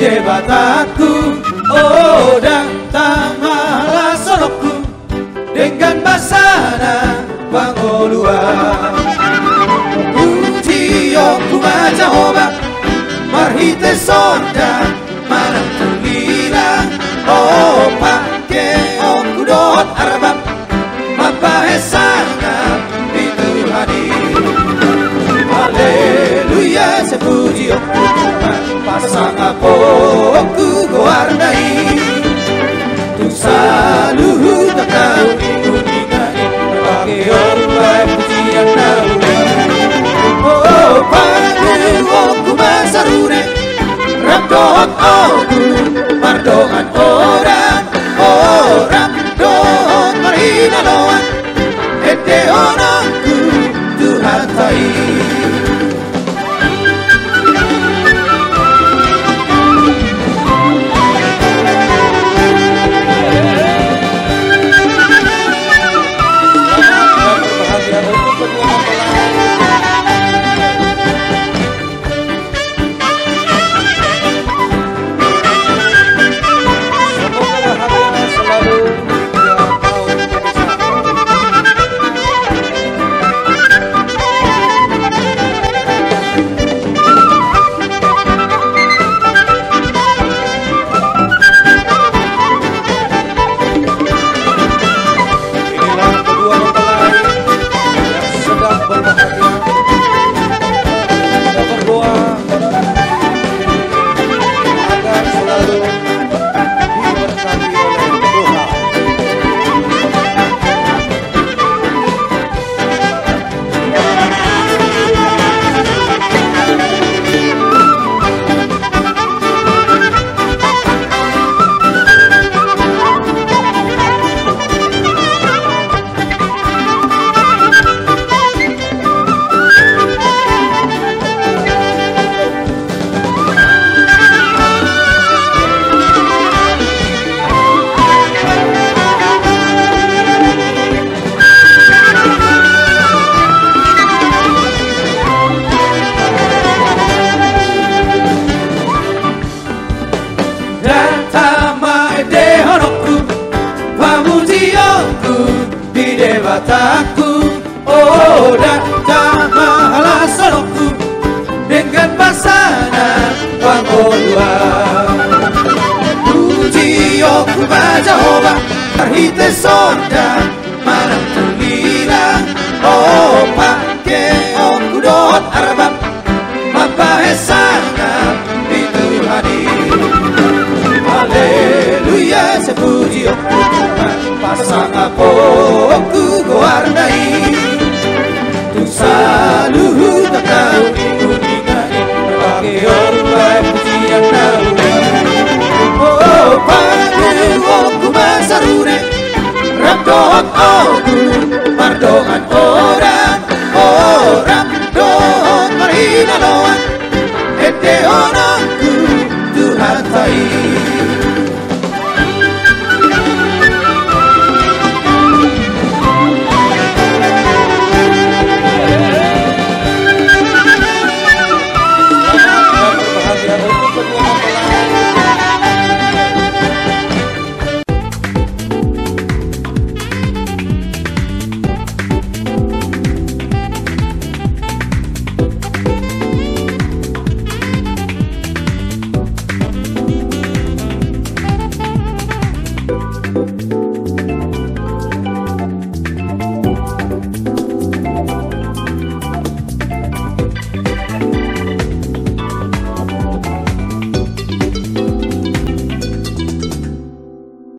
debataku, oh datang malah solokku dengan basana pangolua. Puji aku baca obat marhite sonda manang tulila, oh pake aku dot arbab mapahesana bituhani. Haleluya sepuji aku Tuhan, pasang aku gowarnai tu saluhu takau kuningai bagi orang pujian nabi. Oh padu aku masarune ramdohon aku mardohan orang dohon marina loan ete onanku Tuhan tai. Debataku, oh datang malah solokku dengan basana pangolua. Puji aku baca obat marhite sonda